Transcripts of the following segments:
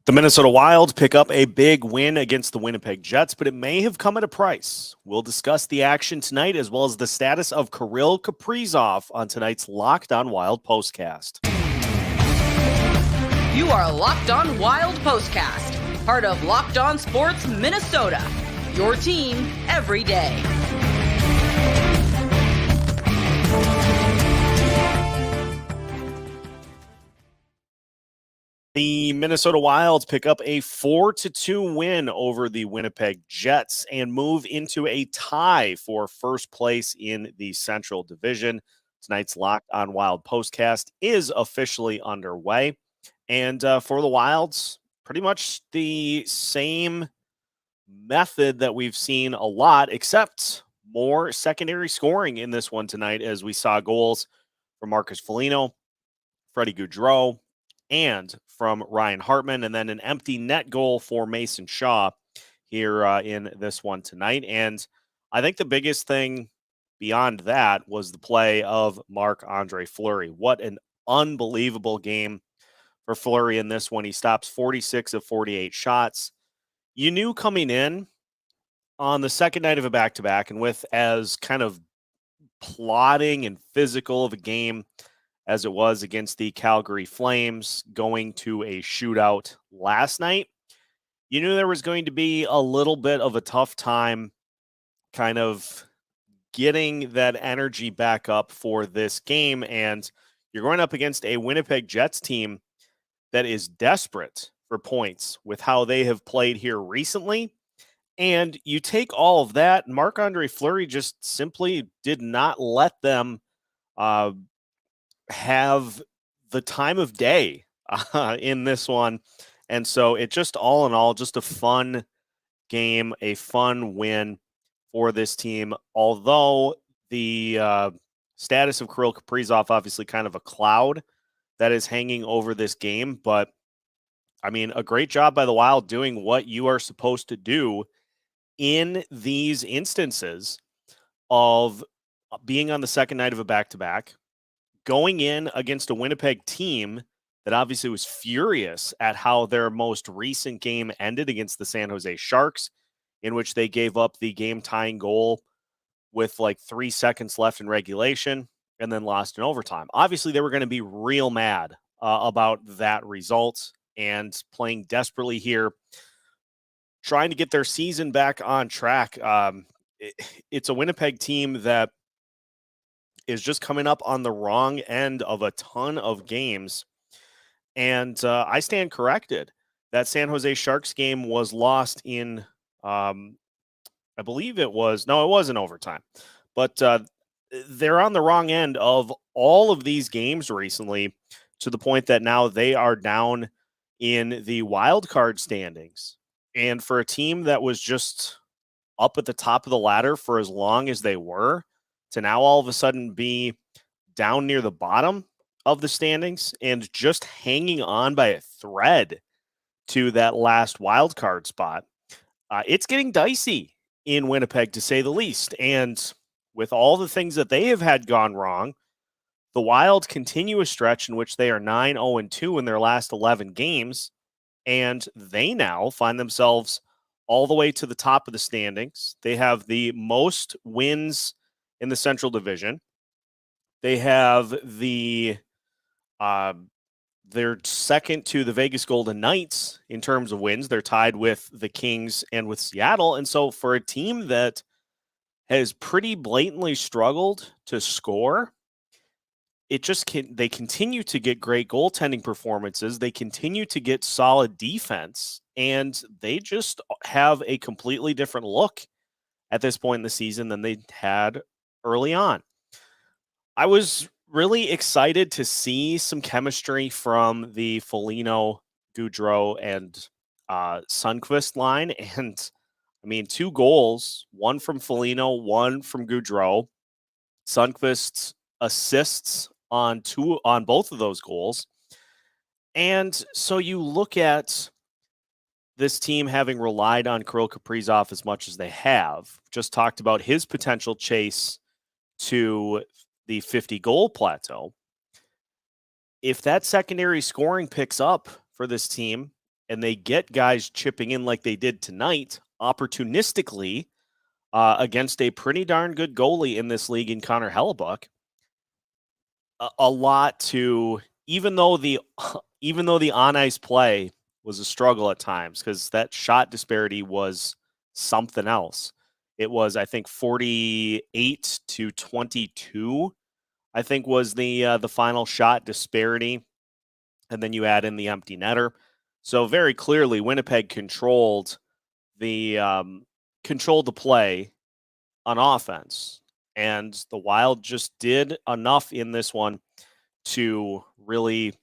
The Minnesota Wild pick up a big win against the Winnipeg Jets, but it may have come at a price. We'll discuss the action tonight as well as the status of Kirill Kaprizov on tonight's Locked On Wild Postcast. You are Locked On Wild Postcast, part of Locked On Sports Minnesota, your team every day. The Minnesota Wild pick up a 4-2 win over the Winnipeg Jets and move into a tie for first place in the Central Division. Tonight's Locked On Wild Postcast is officially underway. And for the Wilds, pretty much the same method that we've seen a lot, except more secondary scoring in this one tonight, as we saw goals from Foligno, Freddy Gaudreau, and from Ryan Hartman, and then an empty net goal for Mason Shaw here in this one tonight. And I think the biggest thing beyond that was the play of Marc-Andre Fleury. What an unbelievable game for Fleury in this one. He stops 46 of 48 shots. You knew coming in on the second night of a back-to-back, and with as kind of plodding and physical of a game as it was against the Calgary Flames, going to a shootout last night, you knew there was going to be a little bit of a tough time kind of getting that energy back up for this game. And you're going up against a Winnipeg Jets team that is desperate for points with how they have played here recently. And you take all of that, Marc-Andre Fleury just simply did not let them have the time of day in this one. And so it just all in all, just a fun game, a fun win for this team. Although the status of Kirill Kaprizov, obviously kind of a cloud that is hanging over this game. But I mean, a great job by the Wild doing what you are supposed to do in these instances of being on the second night of a back-to-back, going in against a Winnipeg team that obviously was furious at how their most recent game ended against the San Jose Sharks, in which they gave up the game-tying goal with like 3 seconds left in regulation and then lost in overtime. Obviously, they were going to be real mad about that result and playing desperately here, trying to get their season back on track. It's a Winnipeg team that is just coming up on the wrong end of a ton of games. And I stand corrected. That San Jose Sharks game was lost in, I believe it was in overtime. But they're on the wrong end of all of these games recently, to the point that now they are down in the wild card standings. And for a team that was just up at the top of the ladder for as long as they were, to now all of a sudden be down near the bottom of the standings and just hanging on by a thread to that last wild card spot. It's getting dicey in Winnipeg, to say the least. And with all the things that they have had gone wrong, the Wild continue a stretch in which they are 9-0-2 in their last 11 games. And they now find themselves all the way to the top of the standings. They have the most wins in the Central Division. They have they're second to the Vegas Golden Knights in terms of wins. They're tied with the Kings and with Seattle. And so for a team that has pretty blatantly struggled to score, they continue to get great goaltending performances. They continue to get solid defense, and they just have a completely different look at this point in the season than they had early on. I was really excited to see some chemistry from the Foligno, Gaudreau, and Sundqvist line. And I mean, 2 goals, one from Foligno, one from Gaudreau. Sundqvist assists on both of those goals. And so you look at this team having relied on Kirill Kaprizov as much as they have. Just talked about his potential chase to the 50-goal plateau. If that secondary scoring picks up for this team, and they get guys chipping in like they did tonight, opportunistically, against a pretty darn good goalie in this league in Connor Hellebuck, a lot to, even though the on ice play was a struggle at times, because that shot disparity was something else. It was, I think, 48-22, I think, was the final shot disparity, and then you add in the empty netter. So very clearly, Winnipeg controlled the play on offense, and the Wild just did enough in this one to really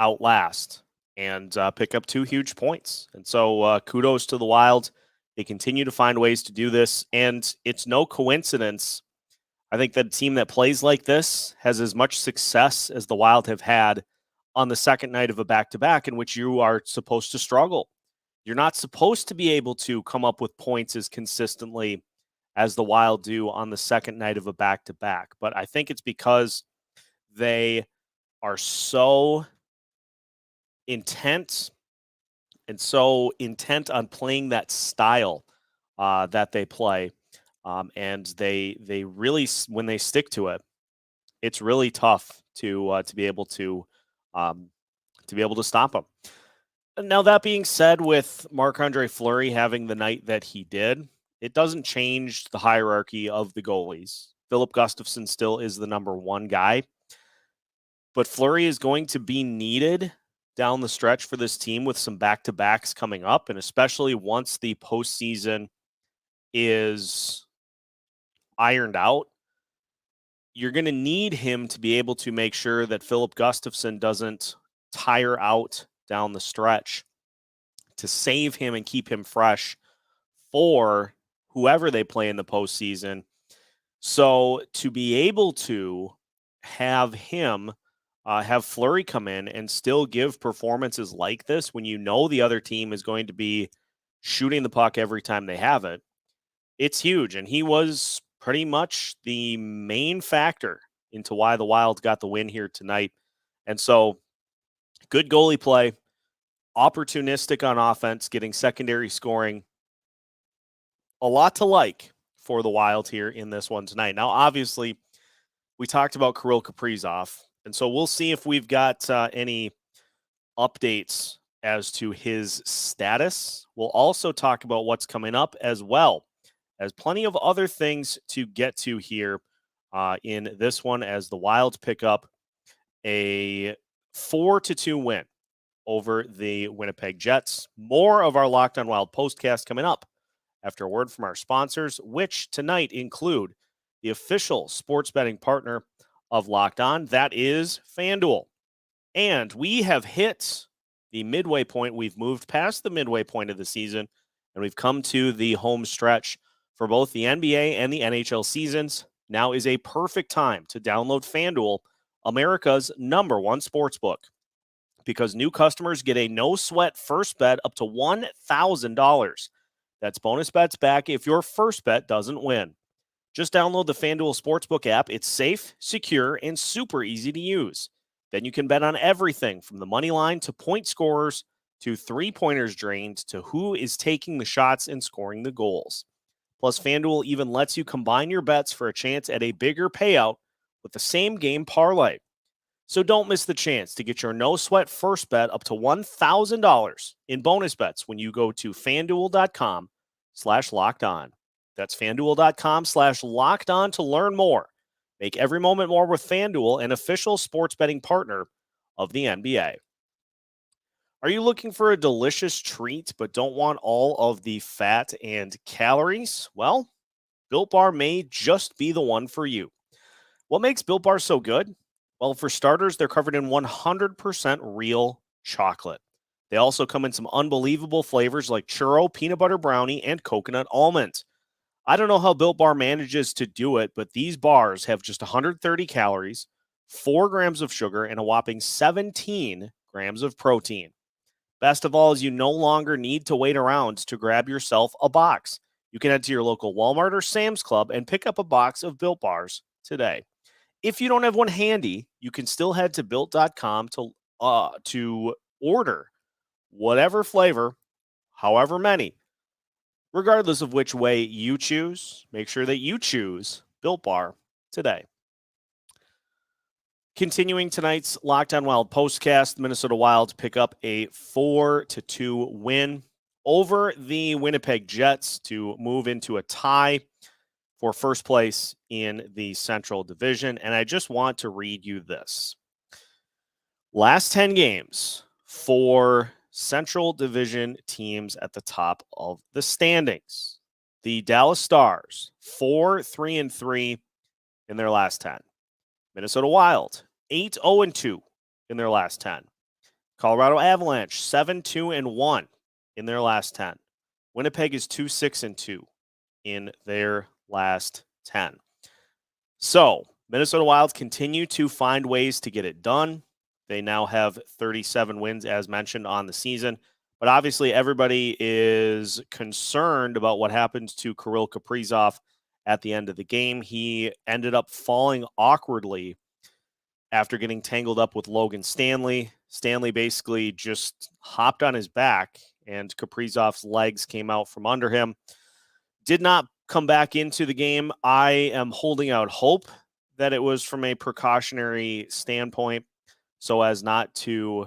outlast and pick up 2 huge points. And so kudos to the Wild. They continue to find ways to do this, and it's no coincidence. I think that a team that plays like this has as much success as the Wild have had on the second night of a back-to-back, in which you are supposed to struggle. You're not supposed to be able to come up with points as consistently as the Wild do on the second night of a back-to-back. But I think it's because they are so intent on playing that style that they play. And they really, when they stick to it, it's really tough to be able to stop them. Now, that being said, with Marc-Andre Fleury having the night that he did, it doesn't change the hierarchy of the goalies. Filip Gustavsson still is the number 1 guy, but Fleury is going to be needed down the stretch for this team with some back-to-backs coming up, and especially once the postseason is ironed out, you're going to need him to be able to make sure that Filip Gustavsson doesn't tire out down the stretch, to save him and keep him fresh for whoever they play in the postseason. So to be able to have him have Fleury come in and still give performances like this when you know the other team is going to be shooting the puck every time they have it, it's huge. And he was pretty much the main factor into why the Wild got the win here tonight. And so good goalie play, opportunistic on offense, getting secondary scoring. A lot to like for the Wild here in this one tonight. Now, obviously, we talked about Kirill Kaprizov, and so we'll see if we've got any updates as to his status. We'll also talk about what's coming up, as well as plenty of other things to get to here in this one, as the Wild pick up a 4-2 win over the Winnipeg Jets. More of our Locked On Wild postcast coming up after a word from our sponsors, which tonight include the official sports betting partner of Locked On, that is FanDuel. And we have hit the midway point. We've moved past the midway point of the season, and we've come to the home stretch for both the NBA and the NHL seasons. Now is a perfect time to download FanDuel, America's #1 sportsbook, because new customers get a no-sweat first bet up to $1,000. That's bonus bets back if your first bet doesn't win. Just download the FanDuel Sportsbook app. It's safe, secure, and super easy to use. Then you can bet on everything from the money line to point scorers to three-pointers drained to who is taking the shots and scoring the goals. Plus, FanDuel even lets you combine your bets for a chance at a bigger payout with the same game parlay. So don't miss the chance to get your no-sweat first bet up to $1,000 in bonus bets when you go to FanDuel.com/LockedOn. That's FanDuel.com/LockedOn to learn more. Make every moment more with FanDuel, an official sports betting partner of the NBA. Are you looking for a delicious treat but don't want all of the fat and calories? Well, Built Bar may just be the one for you. What makes Built Bar so good? Well, for starters, they're covered in 100% real chocolate. They also come in some unbelievable flavors like churro, peanut butter brownie, and coconut almond. I don't know how Built Bar manages to do it, but these bars have just 130 calories, 4 grams of sugar, and a whopping 17 grams of protein. Best of all is you no longer need to wait around to grab yourself a box. You can head to your local Walmart or Sam's Club and pick up a box of Built Bars today. If you don't have one handy, you can still head to Built.com to order whatever flavor, however many, regardless of which way you choose, make sure that you choose Built Bar today. Continuing tonight's Locked On Wild postcast, the Minnesota Wild pick up a 4-2 win over the Winnipeg Jets to move into a tie for first place in the Central Division. And I just want to read you this. Last 10 games for Central Division teams at the top of the standings. The Dallas Stars, 4-3-3 in their last 10. Minnesota Wild, 8-0-2 in their last 10. Colorado Avalanche, 7-2-1 in their last 10. Winnipeg is 2-6-2 in their last 10. So, Minnesota Wild continue to find ways to get it done. They now have 37 wins, as mentioned, on the season. But obviously, everybody is concerned about what happens to Kirill Kaprizov at the end of the game. He ended up falling awkwardly after getting tangled up with Logan Stanley. Stanley basically just hopped on his back, and Kaprizov's legs came out from under him. Did not come back into the game. I am holding out hope that it was from a precautionary standpoint so as not to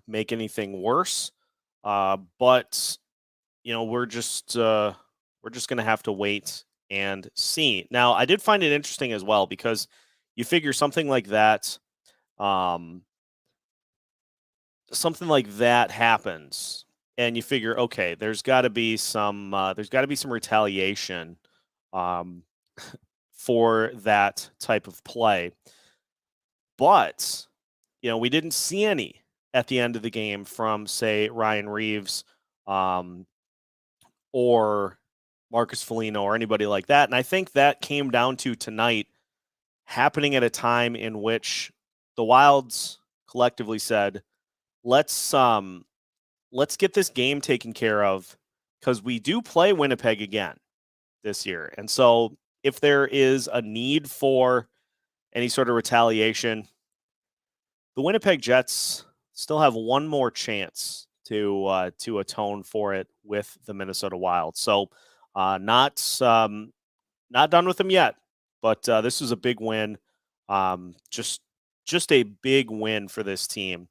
make anything worse. But, you know, we're just going to have to wait and see. Now, I did find it interesting as well because you figure something like that happens, and you figure, okay, there's got to be some retaliation for that type of play. But, you know, we didn't see any at the end of the game from, say, Ryan Reeves or Marcus Foligno or anybody like that. And I think that came down to tonight happening at a time in which the Wilds collectively said, let's get this game taken care of because we do play Winnipeg again this year. And so if there is a need for any sort of retaliation, the Winnipeg Jets still have one more chance to atone for it with the Minnesota Wild. So not done with them yet, but this was a big win. Just a big win for this team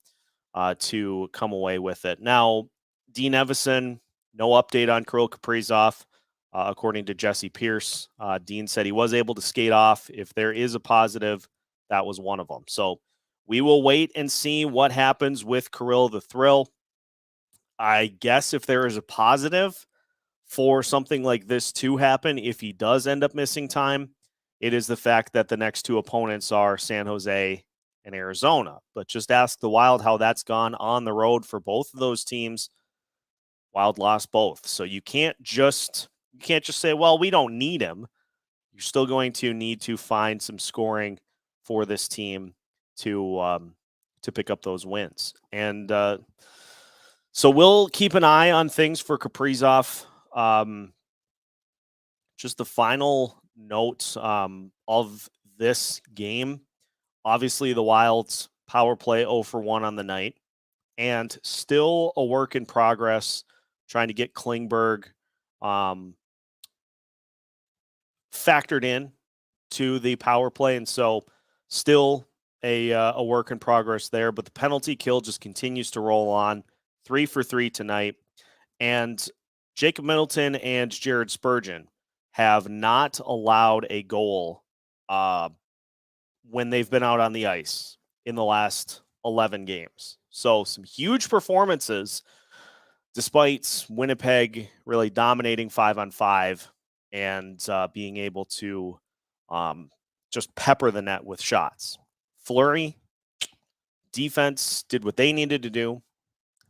to come away with it. Now, Dean Evison, no update on Kirill Kaprizov. According to Jesse Pierce, Dean said he was able to skate off. If there is a positive, that was one of them. So we will wait and see what happens with Kirill the Thrill. I guess if there is a positive for something like this to happen, if he does end up missing time, it is the fact that the next two opponents are San Jose and Arizona. But just ask the Wild how that's gone on the road for both of those teams. Wild lost both. So you can't just say, well, we don't need him. You're still going to need to find some scoring for this team to pick up those wins. And so we'll keep an eye on things for Kaprizov. Just the final note of this game. Obviously, the Wild's power play 0-for-1 on the night, and still a work in progress trying to get Klingberg factored in to the power play, and so still a work in progress there. But the penalty kill just continues to roll on. 3 for 3 tonight, and Jacob Middleton and Jared Spurgeon have not allowed a goal when they've been out on the ice in the last 11 games. So some huge performances despite Winnipeg really dominating 5-on-5 and being able to just pepper the net with shots. Fleury, defense did what they needed to do,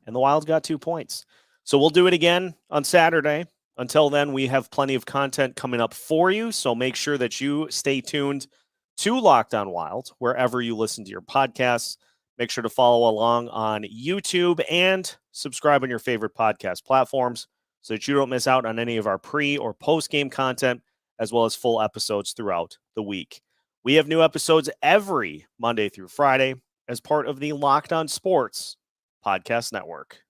and the Wild got 2 points. So we'll do it again on Saturday. Until then, we have plenty of content coming up for you, so make sure that you stay tuned to Locked On Wild wherever you listen to your podcasts. Make sure to follow along on YouTube and subscribe on your favorite podcast platforms so that you don't miss out on any of our pre- or post-game content, as well as full episodes throughout the week. We have new episodes every Monday through Friday as part of the Locked On Sports Podcast Network.